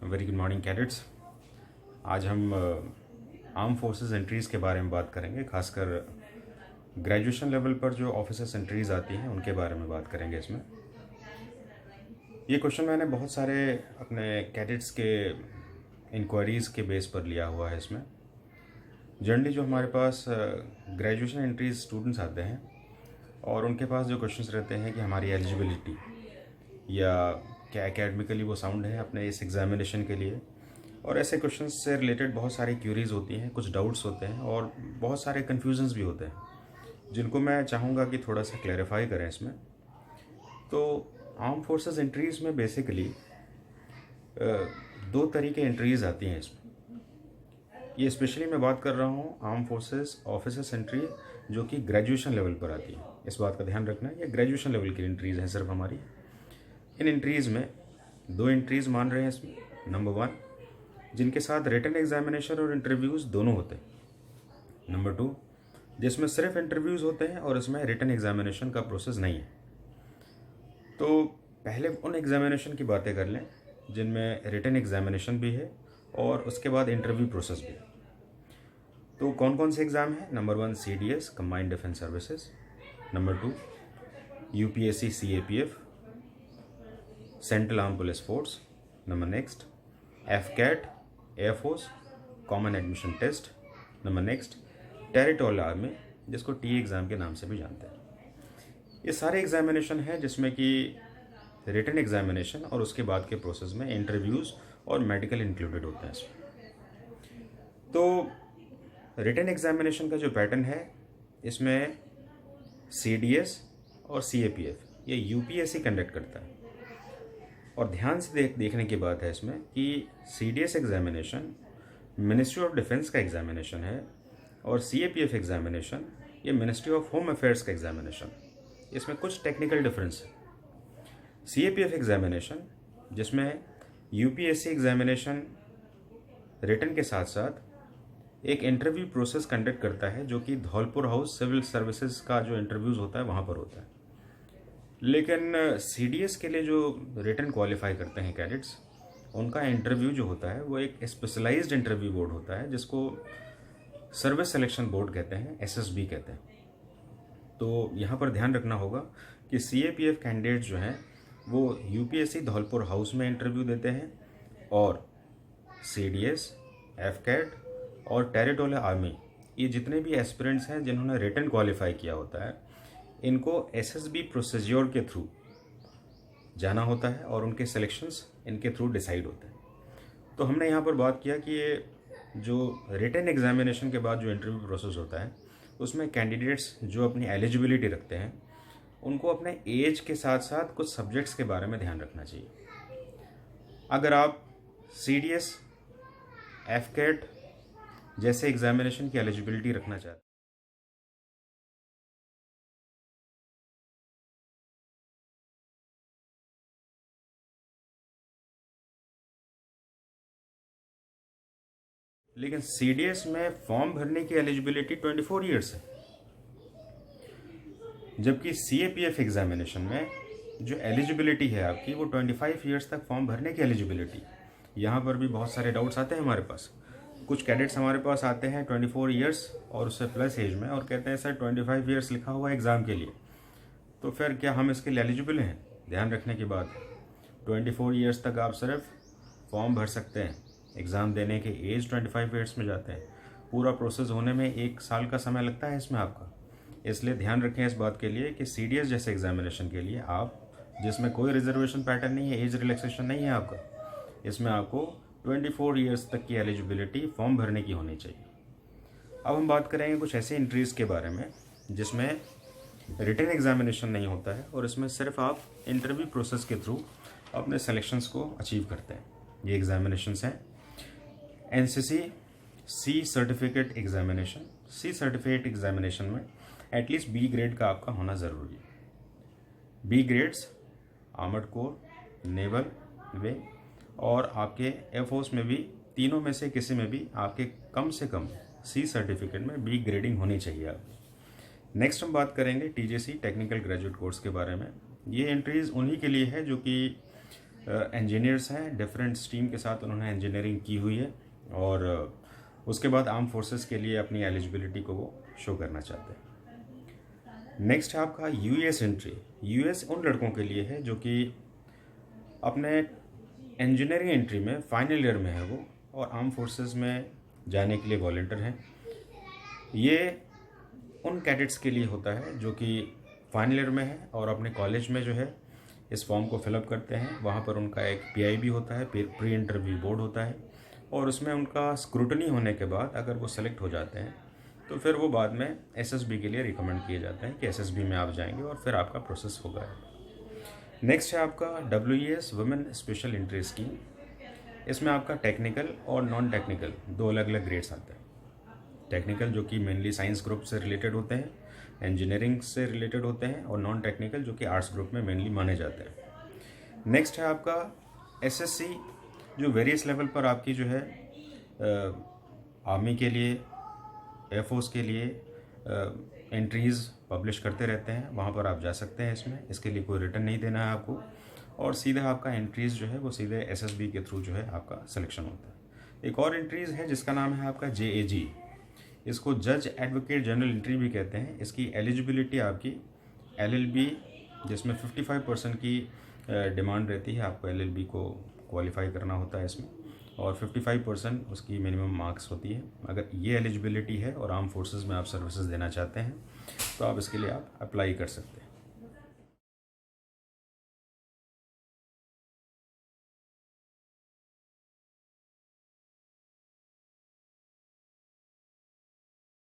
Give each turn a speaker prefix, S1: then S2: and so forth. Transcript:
S1: Very good morning cadets. आज हम arm forces entries के बारे में बात करेंगे, खासकर ग्रेजुएशन लेवल पर जो ऑफिसर्स एंट्रीज़ आती हैं उनके बारे में बात करेंगे। इसमें ये क्वेश्चन मैंने बहुत सारे अपने कैडेट्स के इंक्वायरीज़ के बेस पर लिया हुआ है। इसमें जनरली जो हमारे पास ग्रेजुएशन एंट्रीज स्टूडेंट्स आते हैं और उनके पास जो क्वेश्चंस रहते हैं कि हमारी एलिजिबिलिटी या क्या एकेडमिकली वो साउंड है अपने इस एग्ज़ामिनेशन के लिए, और ऐसे क्वेश्चंस से रिलेटेड बहुत सारी क्यूरीज होती हैं, कुछ डाउट्स होते हैं और बहुत सारे कन्फ्यूजन्स भी होते हैं जिनको मैं चाहूँगा कि थोड़ा सा क्लैरिफाई करें इसमें। तो आर्म फोर्सेस एंट्रीज़ में बेसिकली दो तरीके एंट्रीज़ आती हैं। इसमें ये स्पेशली मैं बात कर रहा हूँ आर्म फोर्सेस ऑफिसर्स एंट्री जो कि ग्रेजुएशन लेवल पर आती है। इस बात का ध्यान रखना है, ये ग्रेजुएशन लेवल की एंट्रीज़ हैं सिर्फ हमारी। इन एंट्रीज़ में दो एंट्रीज़ मान रहे हैं इसमें। नंबर 1, जिनके साथ रिटन एग्जामिनेशन और इंटरव्यूज़ दोनों होते हैं। नंबर 2, जिसमें सिर्फ इंटरव्यूज़ होते हैं और इसमें रिटन एग्जामिनेशन का प्रोसेस नहीं है। तो पहले उन एग्जामिनेशन की बातें कर लें जिनमें रिटन एग्जामिनेशन भी है और उसके बाद इंटरव्यू प्रोसेस भी है। तो कौन कौन से एग्ज़ाम हैं? Number 1 CDS combined defence services, number 2 UPSC CAPF central arm police force, number next FCAT air force common admission test, number next territorial army जिसको टी एग्ज़ाम के नाम से भी जानते हैं। ये सारे एग्जामिनेशन हैं जिसमें कि रिटन एग्जामिनेशन और उसके बाद के प्रोसेस में इंटरव्यूज़ और मेडिकल इंक्लूडेड होते हैं इसमें। तो रिटन एग्जामिनेशन का जो पैटर्न है इसमें CDS और CAPF ये UPSC कंडक्ट करता है। और ध्यान से देखने की बात है इसमें कि CDS examination ministry of defence का एग्जामिनेशन है और CAPF एग्जामिनेशन ये मिनिस्ट्री ऑफ होम अफेयर्स का एग्जामिनेशन। इसमें कुछ टेक्निकल डिफरेंस है। CAPF एग्जामिनेशन जिसमें UPSC एग्जामिनेशन रिटन के साथ साथ एक इंटरव्यू प्रोसेस कंडक्ट करता है जो कि धौलपुर हाउस सिविल सर्विसेज का जो इंटरव्यूज़ होता है वहाँ पर होता है। लेकिन CDS के लिए जो रिटन क्वालिफाई करते हैं कैडेट्स, उनका इंटरव्यू जो होता है वो एक स्पेशलाइज्ड इंटरव्यू बोर्ड होता है जिसको सर्विस सिलेक्शन बोर्ड कहते हैं, SSB कहते हैं। तो यहाँ पर ध्यान रखना होगा कि CAPF कैंडिडेट जो हैं वो UPSC धौलपुर हाउस में इंटरव्यू देते हैं और CDS, FCAT और टेरिटोरियल आर्मी ये जितने भी एस्पिरेंट्स हैं जिन्होंने रिटन क्वालिफाई किया होता है इनको SSB प्रोसीजर के थ्रू जाना होता है और उनके सिलेक्शंस इनके थ्रू डिसाइड होते हैं। तो हमने यहाँ पर बात किया कि ये जो रिटन एग्जामिनेशन के बाद जो इंटरव्यू प्रोसेस होता है उसमें कैंडिडेट्स जो अपनी एलिजिबिलिटी रखते हैं उनको अपने एज के साथ साथ कुछ सब्जेक्ट्स के बारे में ध्यान रखना चाहिए। अगर आप CDS, FCAT जैसे एग्जामिनेशन की एलिजिबिलिटी रखना चाहते हैं लेकिन CDS में फॉर्म भरने की एलिजिबिलिटी 24 ईयर्स है, जबकि CAPF एग्जामिनेशन में जो एलिजिबिलिटी है आपकी वो 25 ईयर्स तक फॉर्म भरने की एलिजिबिलिटी। यहाँ पर भी बहुत सारे डाउट्स आते हैं हमारे पास। कुछ कैडेट्स हमारे पास आते हैं 24 ईयर्स और उससे प्लस एज में और कहते हैं सर 25 ईयर्स लिखा हुआ है एग्ज़ाम के लिए, तो फिर क्या हम इसके लिए एलिजिबल हैं? ध्यान रखने की बात है 24 ईयर्स तक आप सिर्फ फॉर्म भर सकते हैं, एग्ज़ाम देने के एज 25 ईयर्स में जाते हैं। पूरा प्रोसेस होने में 1 साल का समय लगता है इसमें आपका। इसलिए ध्यान रखें इस बात के लिए कि CDS जैसे एग्जामिनेशन के लिए आप जिसमें कोई रिजर्वेशन पैटर्न नहीं है, एज रिलैक्सेशन नहीं है आपका, इसमें आपको 24 ईयर्स तक की एलिजिबिलिटी फॉर्म भरने की होनी चाहिए। अब हम बात करेंगे कुछ ऐसे एंट्रीज़ के बारे में जिसमें रिटन एग्जामिनेशन नहीं होता है और इसमें सिर्फ आप इंटरव्यू प्रोसेस के थ्रू अपने सेलेक्शंस को अचीव करते हैं। ये एग्जामिनेशंस हैं NCC C certificate examination. C certificate examination में एटलीस्ट B ग्रेड का आपका होना ज़रूरी है। B grades armoured corps, naval, वे और आपके एयरफोर्स में भी, तीनों में से किसी में भी आपके कम से कम C सर्टिफिकेट में B ग्रेडिंग होनी चाहिए आपकी। नेक्स्ट हम बात करेंगे TGC टेक्निकल ग्रेजुएट कोर्स के बारे में। ये एंट्रीज़ उन्हीं के लिए है जो कि इंजीनियर्स हैं, डिफरेंट स्ट्रीम के साथ उन्होंने इंजीनियरिंग की हुई है और उसके बाद आर्म फोर्सेस के लिए अपनी एलिजिबिलिटी को वो शो करना चाहते हैं। नेक्स्ट है आपका यूएस एंट्री। यूएस उन लड़कों के लिए है जो कि अपने इंजीनियरिंग एंट्री में फाइनल ईयर में है वो और आर्म फोर्सेस में जाने के लिए वॉलंटियर हैं। ये उन कैडेट्स के लिए होता है जो कि फाइनल ईयर में है और अपने कॉलेज में जो है इस फॉर्म को फिलअप करते हैं। वहाँ पर उनका एक पीआईबी होता है, प्री इंटरव्यू बोर्ड होता है और उसमें उनका स्क्रूटनी होने के बाद अगर वो सेलेक्ट हो जाते हैं तो फिर वो बाद में एसएसबी के लिए रिकमेंड किए जाते हैं कि एसएसबी में आप जाएंगे और फिर आपका प्रोसेस होगा। नेक्स्ट है आपका WES women special entry scheme. इसमें आपका टेक्निकल और नॉन टेक्निकल दो अलग अलग ग्रेड्स आते हैं। टेक्निकल जो कि मेनली साइंस ग्रुप से रिलेटेड होते हैं, इंजीनियरिंग से रिलेटेड होते हैं और नॉन टेक्निकल जो कि आर्ट्स ग्रुप में मेनली माने जाते हैं। नेक्स्ट है आपका SSC जो वेरियस लेवल पर आपकी जो है आर्मी के लिए, एयरफोर्स के लिए एंट्रीज़ पब्लिश करते रहते हैं। वहाँ पर आप जा सकते हैं। इसके लिए कोई रिटर्न नहीं देना है आपको और सीधा आपका एंट्रीज़ जो है वो सीधे SSB के थ्रू जो है आपका सिलेक्शन होता है। एक और एंट्रीज़ है जिसका नाम है आपका JAG। इसको जज एडवोकेट जनरल एंट्री भी कहते हैं। इसकी एलिजिबिलिटी आपकी LLB जिसमें 55% की डिमांड रहती है, आपको LLB को क्वालिफाई करना होता है इसमें और 55% उसकी मिनिमम मार्क्स होती है। अगर ये एलिजिबिलिटी है और आर्म फोर्सेस में आप सर्विसेज देना चाहते हैं तो आप इसके लिए आप अप्लाई कर सकते हैं।